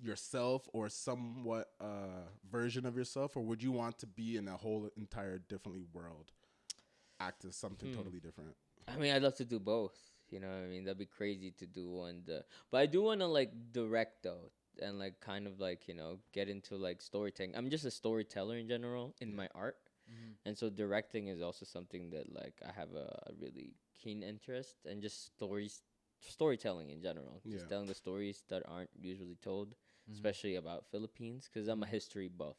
yourself or somewhat version of yourself, or would you want to be in a whole entire differently world, act as something totally different? I mean, I'd love to do both. You know what I mean? That'd be crazy to do one. But I do want to like direct though, and like kind of like get into like storytelling. I'm just a storyteller in general in my art, and so directing is also something that like I have a really keen interest, and just storytelling in general. Just Yeah. telling the stories that aren't usually told, especially about Philippines, because I'm a history buff.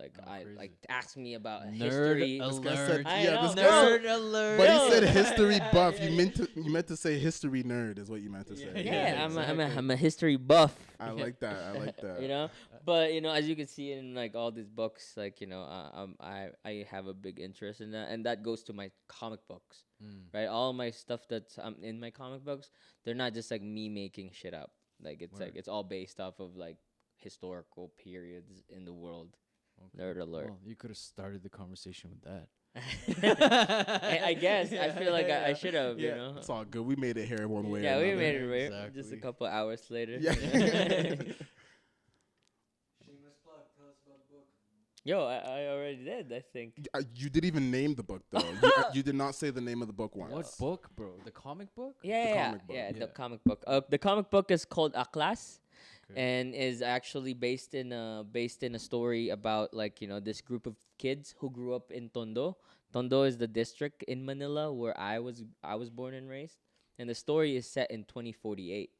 Like Oh, I crazy. like ask me about Nerd history. This guy alert. said- I yeah, know, this bro. guy Nerd alert. But Yo. he said history buff. Yeah, You meant to say history nerd is what you meant to say. Yeah, exactly. I'm a history buff. I like that. I like that. You know, but you know, as you can see in like all these books, like you know, I have a big interest in that, and that goes to my comic books, right? All my stuff that's in my comic books, they're not just like me making shit up. Like it's like Word. it's all based off of like historical periods in the world. Nerd alert. Well, you could have started the conversation with that. I guess I feel like I should have. You know. It's all good. We made it here one way. Yeah, or we another. made it right. Just a Exactly. couple hours later. Yeah. Yo, I already did. I think. You didn't even name the book though. You did not say the name of the book once. What book, bro? The comic book? Yeah, comic book. yeah, the Yeah. comic book. The comic book is called Aklass, Okay. and is actually based in a story about like you know this group of kids who grew up in Tondo. Tondo is the district in Manila where I was born and raised, and the story is set in 2048,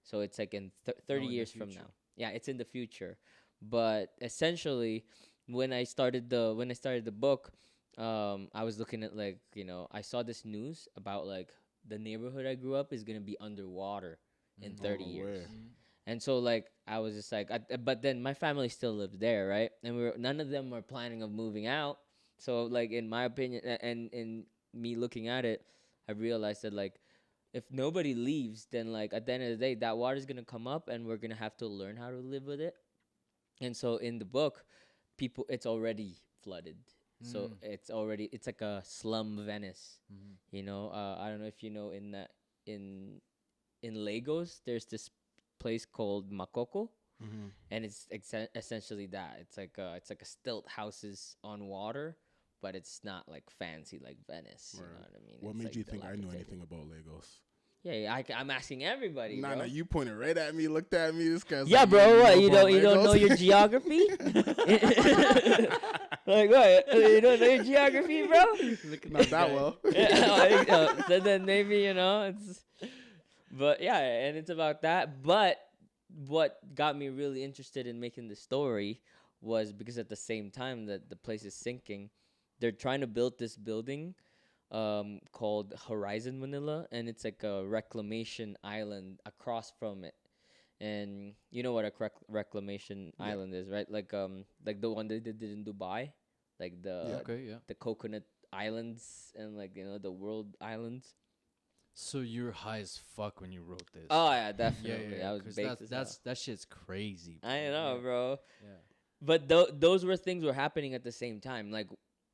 so it's like in 30 in the years from future. now. Yeah, it's in the future, but essentially, when I started the book, I was looking at like you know I saw this news about like the neighborhood I grew up is gonna be underwater in 30 no years. way. And so like I was just like, but then my family still lives there, right? And none of them are planning of moving out. So like in my opinion, and in me looking at it, I realized that like if nobody leaves, then like at the end of the day, that water's gonna come up, and we're gonna have to learn how to live with it. And so in the book, it's already flooded. So it's like a slum Venice. You know, I don't know if you know in Lagos, there's this place called Makoko, and it's essentially that. It's like a stilt houses on water, but it's not like fancy like Venice. You know Right. what I mean? What It's made like you think I knew dilapidated. anything about Lagos? Yeah, I'm asking everybody. Nah, bro. you pointed right at me, looked at me. This guy's Yeah, like, bro. What you know don't about know Lagos? your geography? Like what? You don't know your geography, bro? Not that well. Yeah, so then maybe you know it's. But yeah, and it's about that. But what got me really interested in making the story was because at the same time that the place is sinking, they're trying to build this building called Horizon Manila, and it's like a reclamation island across from it. And you know what a reclamation island is, right? Like the one they did in Dubai, like Okay, yeah. the coconut islands and like you know the world islands. So you're high as fuck when you wrote this. Oh yeah, definitely. I was 'cause baked as hell. that shit's crazy. Bro. I know, bro. Yeah. But those were things were happening at the same time. Like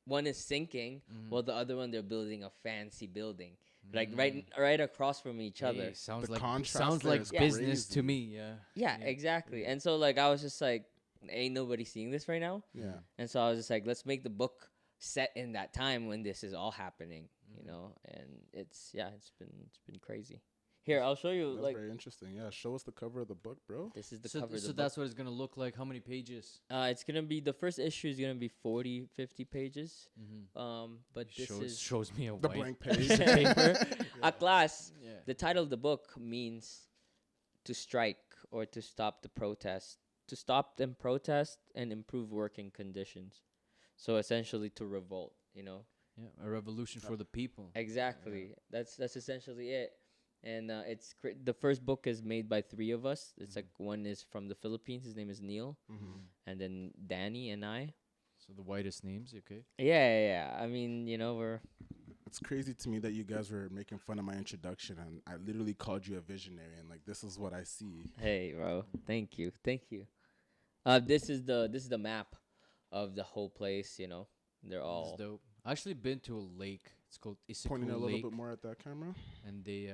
one is sinking, while the other one they're building a fancy building, like right across from each other. Hey, sounds The like contrast there like is business to crazy. me. Yeah. Yeah, exactly. And so like I was just like, ain't nobody seeing this right now. Yeah. And so I was just like, let's make the book set in that time when this is all happening, you know. And it's been crazy. Here, I'll show you. That's Like very interesting. Yeah, show us the cover of the book, bro. this is the So, cover. Of so the that's book. what it's gonna look like. How many pages? It's gonna be the first issue is gonna be 40, 50 pages. But this Shows me a The white blank page. piece of paper. Aklass. Yeah. The title of the book means to strike or to stop the protest, to stop them protest and improve working conditions. So essentially to revolt, you know. Yeah, a revolution for the people. Exactly. That's essentially it. And the first book is made by 3 of us. It's like one is from the Philippines. His name is Neil, and then Danny and I. So the whitest names, okay? Yeah. I mean, you know, we're It's crazy to me that you guys were making fun of my introduction, and I literally called you a visionary, and like this is what I see. hey, bro. Thank you. This is the map of the whole place. You know, they're This all is dope. I actually been to a lake. It's called Pointing a Isikul little Lake, bit more at that camera. and they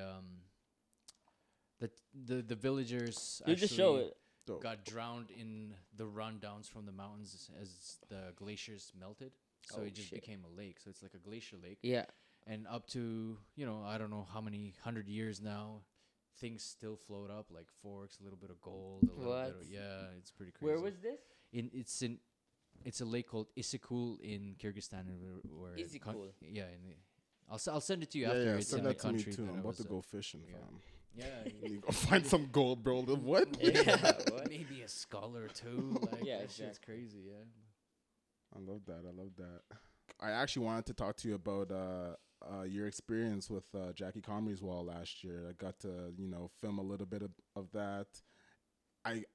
the villagers You just show actually it. Dope. got drowned in the rundowns from the mountains as the glaciers melted. So Oh, it just shit. became a lake. So it's like a glacier lake. Yeah. And up to, I don't know how many 100 years now, things still float up like forks, a little bit of gold, a little bit What? of, yeah, it's pretty crazy. Where was this? It's a lake called Isikul in Kyrgyzstan, where Isikul. yeah, I'll send it to you Yeah, after. yeah. It's Send in the that to me country too. that I'm I about was, to go fishing, yeah. fam. Yeah, You need to go find some gold, bro. What? Yeah. What? maybe a skull or two. Like, Yeah, that shit's exactly. crazy. Yeah. love that. I love that. I actually wanted to talk to you about your experience with Jackie Comrie's wall last year. I got to, film a little bit of that.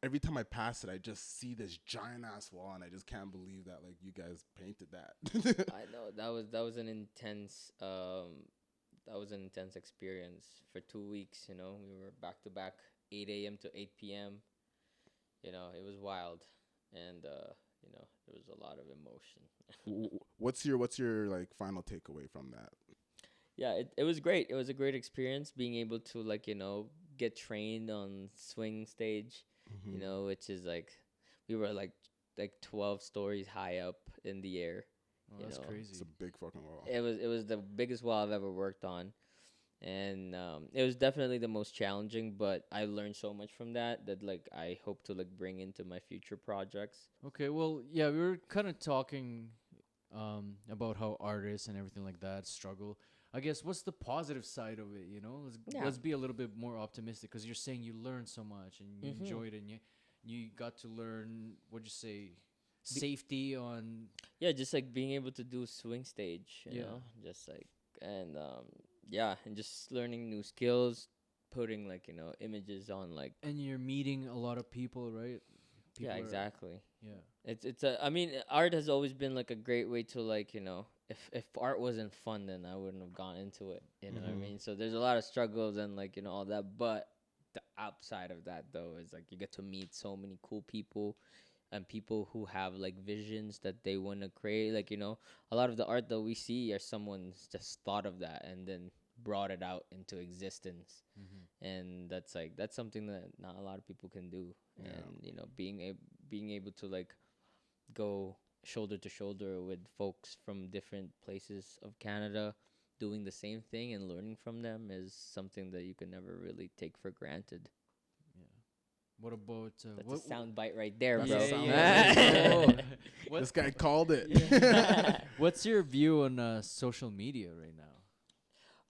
Every time I pass it, I just see this giant ass wall, and I just can't believe that like you guys painted that. I know that was an intense experience for 2 weeks. We were back to back 8 a.m. to 8 p.m. It was wild, and there was a lot of emotion. What's your like final takeaway from that? Yeah, it was great. It was a great experience being able to get trained on swing stage. Which is we were like 12 stories high up in the air. Oh, that's crazy. It's a big fucking wall. It was the biggest wall I've ever worked on, and it was definitely the most challenging. But I learned so much from that I hope to bring into my future projects. Okay, well, yeah, we were kind of talking about how artists and everything like that struggle. I guess what's the positive side of it? Let's be a little bit more optimistic, because you're saying you learned so much and you enjoyed it, and you got to learn, what'd you say, safety on. Yeah, just being able to do swing stage, you know, just and and just learning new skills, putting images on And you're meeting a lot of people, right? People yeah, exactly. Yeah. I mean, art has always been a great way to if art wasn't fun, then I wouldn't have gone into it. You know what I mean? So there's a lot of struggles and all that, but the upside of that though is you get to meet so many cool people and people who have visions that they want to create. A lot of the art that we see are someone's just thought of that and then brought it out into existence. And that's something that not a lot of people can do. Yeah. And being able to go shoulder to shoulder with folks from different places of Canada doing the same thing and learning from them is something that you can never really take for granted. Yeah. What about that's a sound bite right there, bro. This guy called it. What's your view on social media right now?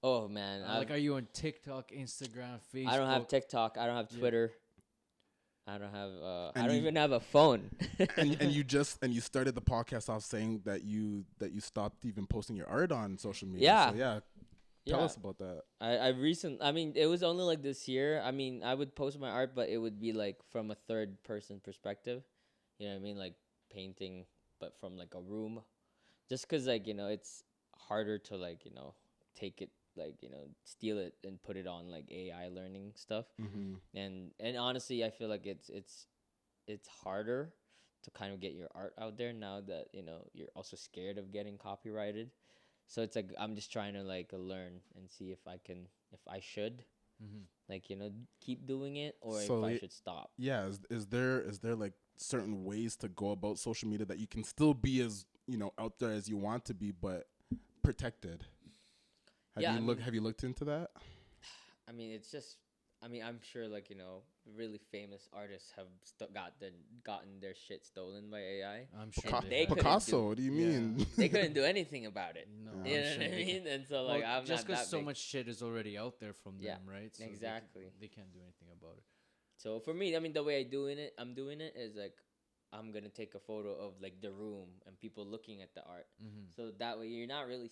Oh man, are you on TikTok, Instagram, Facebook? I don't have TikTok. I don't have Twitter. I don't have. I don't you- even have a phone. and you started the podcast off saying that you stopped even posting your art on social media. Yeah. So tell us about that. I mean, it was only this year. I mean, I would post my art, but it would be from a third person perspective. You know what I mean? Painting, but from a room. Just because it's harder to take it steal it and put it on AI learning stuff. And honestly, I feel it's harder to kind of get your art out there now that you're also scared of getting copyrighted. So it's I'm just trying to learn and see if I should keep doing it or if I should stop. Yeah, is there certain ways to go about social media that you can still be as out there as you want to be but protected? Have you looked into that? I mean, it's just. I mean, I'm sure really famous artists have gotten their shit stolen by AI. I'm sure Picasso. What do you mean? They couldn't do anything about it. No, you know what I mean? And so I'm just not that so big. much shit is already out there from Yeah, them, right? So exactly. They can't do anything about it. So for me, I mean, the way I'm doing it is I'm gonna take a photo of the room and people looking at the art. So that way you're not really.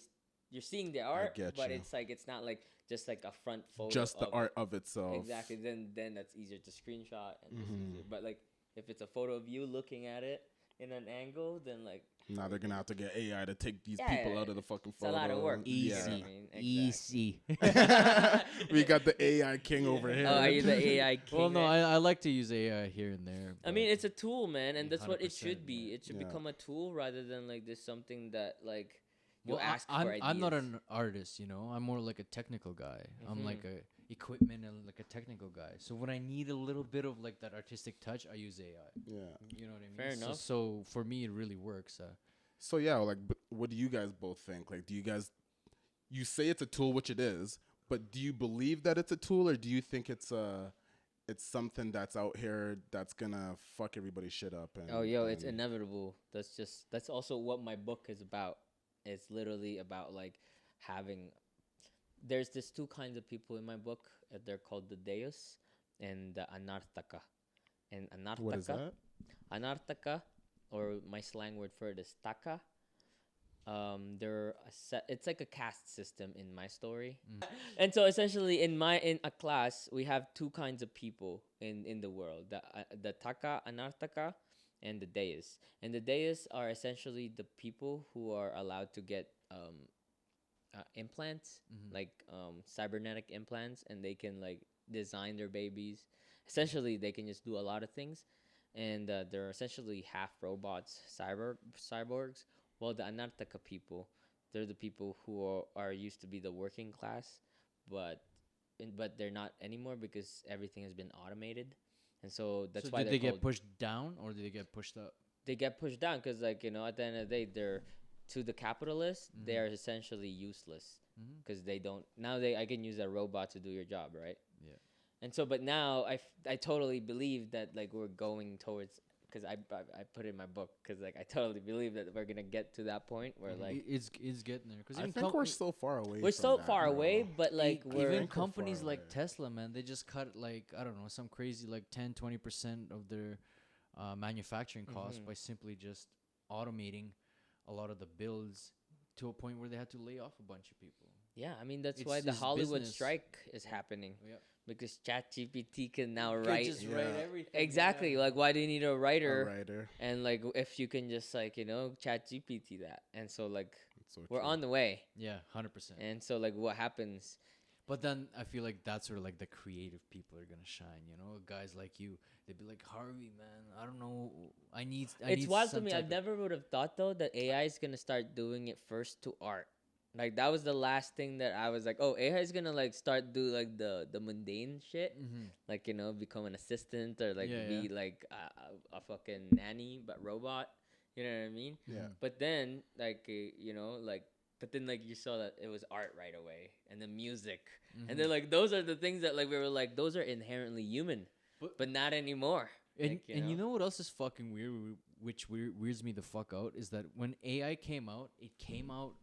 You're seeing the art, but you. it's not just a front photo. Just the art of itself. Exactly. Then that's easier to screenshot and it's easier. But if it's a photo of you looking at it in an angle, then now they're gonna have to get AI to take these people out of the fucking photo. It's a lot of work. Easy. Easy. We got the AI king over here. Oh, are you the AI king? Well, no, I like to use AI here and there. I mean, it's a tool, man, and that's what it 100%, should be. yeah. It should Yeah. become a tool rather than this something that you Well, ask for ideas. I'm not an artist, I'm more like a technical guy. I'm like a equipment and a technical guy. So when I need a little bit of that artistic touch, I use AI. Yeah. You know what I mean? Fair enough. So for me, it really works. So yeah, but what do you guys both think? Do you guys? You say it's a tool, which it is, but do you believe that it's a tool, or do you think it's something that's out here that's gonna fuck everybody's shit up? It's inevitable. That's also what my book is about. It's literally about having. There's this two kinds of people in my book. They're called the Deus and the Anartaka. And Anartaka. What is that? Anartaka or my slang word for it is taka. It's like a caste system in my story. And so essentially in a class we have two kinds of people in the world, the taka, anartaka, and the deis. And the deis are essentially the people who are allowed to get implants, like cybernetic implants, and they can like design their babies. Essentially they can just do a lot of things, and they're essentially half robots, cyborgs. Well, the Anartaka people, they're the people who are used to be the working class, but they're not anymore because everything has been automated, and so that's why did they get pushed down or did they get pushed up? They get pushed down because, like, at the end of the day, they're to the capitalists, they are essentially useless because they don't now. I can use a robot to do your job, right? Yeah. And so, but now I totally believe that like we're going towards. Because I put it in my book, because like I totally believe that we're gonna get to that point where like it's getting there. Because I think we're so far away. We're so far away, but like even companies like Tesla, man, they just cut like I don't know some crazy like 10-20% of their manufacturing costs by simply just automating a lot of the builds to a point where they had to lay off a bunch of people. Yeah, I mean that's why the Hollywood strike is happening. Yep. Because ChatGPT can now write. Just write everything. Exactly. Like, why do you need a writer? A writer. And like, if you can just like ChatGPT that, and so like, So we're true. on the way. Yeah, 100%. And so like, what happens? But then I feel like that's where like the creative people are gonna shine. Guys like you, they'd be like, Harvey, man, I don't know, It's wild to me. I never would have thought though that AI is gonna start doing it first to art. Like that was the last thing that I was like, oh, AI is gonna like start do like the mundane shit, like become an assistant or like be like a fucking nanny but robot. You know what I mean? Yeah. But then like but then like you saw that it was art right away, and the music, and then like those are the things that like we were like those are inherently human, but not anymore. And you know what else is fucking weird, which weirds me the fuck out, is that when AI came out, it came out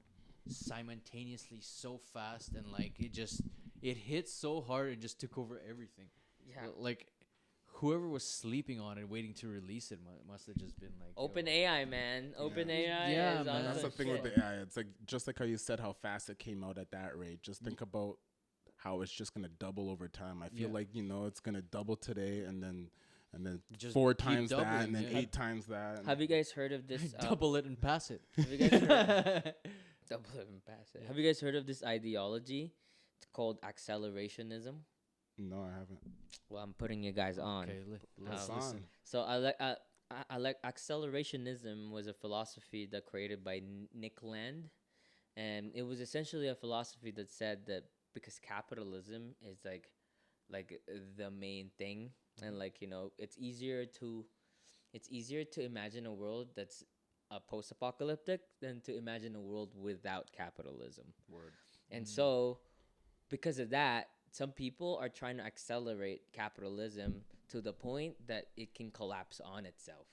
simultaneously so fast, and like it hit so hard and just took over everything. Yeah. Like whoever was sleeping on it waiting to release it must have just been like Open AI, man. Open AI. Yeah, is man. on That's some the thing shit. with the AI. It's like just like how you said how fast it came out at that rate. Just think about how it's just gonna double over time. I feel like it's gonna double today and then Just 4 keep times that doubling, and then yeah. 8 times that. Have you guys heard of this? double it and pass it. Have you guys heard? Double it and pass it. Have you guys heard of this ideology? It's called accelerationism. No, I haven't. Well, I'm putting you guys on. Okay, let's It's listen. on. So I like accelerationism was a philosophy that created by Nichol, and it was essentially a philosophy that said that because capitalism is like the main thing, and like it's easier to imagine a world that's post-apocalyptic than to imagine a world without capitalism. Word. And so because of that, some people are trying to accelerate capitalism to the point that it can collapse on itself.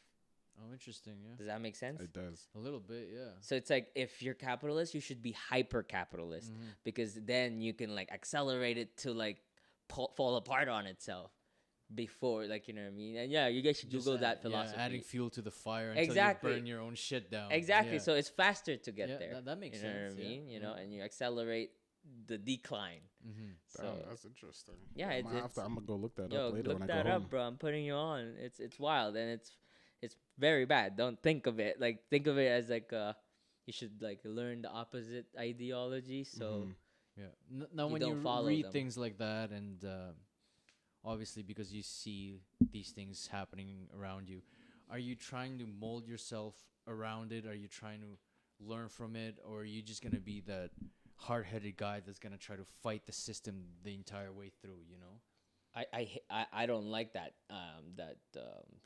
Oh, interesting. Yeah, Does that make sense? It does. a little bit. Yeah. So it's like if you're capitalist, you should be hyper capitalist because then you can like accelerate it to like fall apart on itself before, like, you know what I mean? And yeah, you guys should Google that philosophy. Yeah, adding fuel to the fire until Exactly. you burn your own shit down. Exactly. Yeah. So it's faster to get Yeah, there. that makes You know sense. what I mean? Yeah. And you accelerate the decline. So Damn, that's interesting. yeah, I'm gonna go look that yo, up later look when that I go up, home. bro. I'm putting you on. It's wild, and it's very bad. Don't think of it like think of it as like you should like learn the opposite ideology. So Yeah. Now, You when don't you follow read them. things like that, and obviously because you see these things happening around you, are you trying to mold yourself around it? Are you trying to learn from it, or are you just gonna be that hard-headed guy that's gonna try to fight the system the entire way through? I don't like that that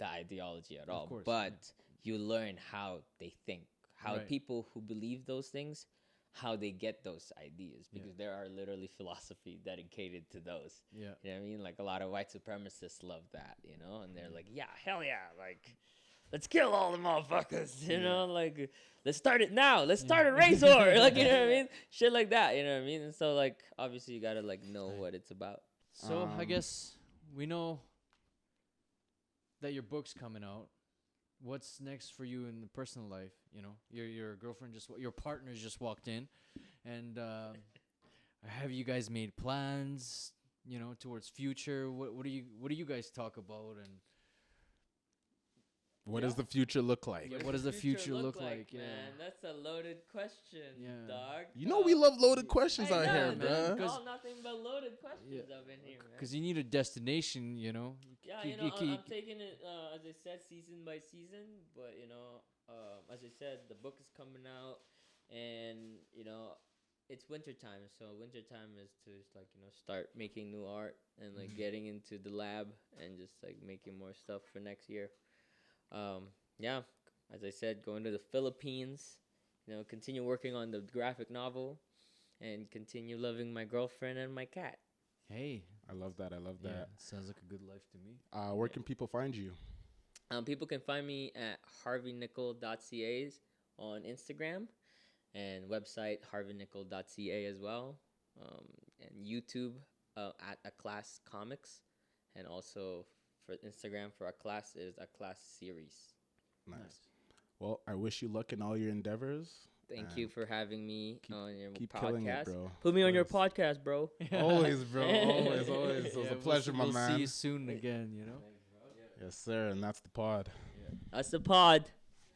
ideology at all. course, But you learn how they think, how Right. people who believe those things, how they get those ideas, because there are literally philosophy dedicated to those. Yeah. You know what I mean? Like a lot of white supremacists love that, and they're like, yeah, hell yeah, like let's kill all the motherfuckers, like let's start it now. Let's start a race war. Like, you know what I mean? Shit like that, you know what I mean? And so like obviously you gotta like know what it's about. So I guess we know that your book's coming out. what's next for you in the personal life? You know, your girlfriend your partner's just walked in, and have you guys made plans? You know, towards future. What do you guys talk about? And What does the future look like? yeah, what does the future look like? Man, Yeah. that's a loaded question, Yeah. dog. You know we love loaded questions I out know, here, man. bro. All nothing but loaded questions up in here, man. Because you need a destination, you know. Yeah, you know, I'm taking it, as I said, season by season. But, you know, as I said, the book is coming out. And, you know, it's wintertime. So wintertime is to, just, like, you know, start making new art and, like, getting into the lab and just, like, making more stuff for next year. Yeah, as I said, going to the Philippines, you know, continue working on the graphic novel and continue loving my girlfriend and my cat. Hey, I love that. I love that. sounds like a good life to me. Where can people find you? People can find me at harveynichol.ca on Instagram and website harveynichol.ca as well. And YouTube at Aklass Comics. And also for Instagram for Aklass is Aklass Series. Nice. Well, I wish you luck in all your endeavors. Thank you for having me on your Keep podcast. killing it, bro. Put me on your podcast, bro. Always, bro. Always, always. It was a pleasure, my we'll man. see you soon again, you know. Yes, sir. And that's the pod. That's the pod.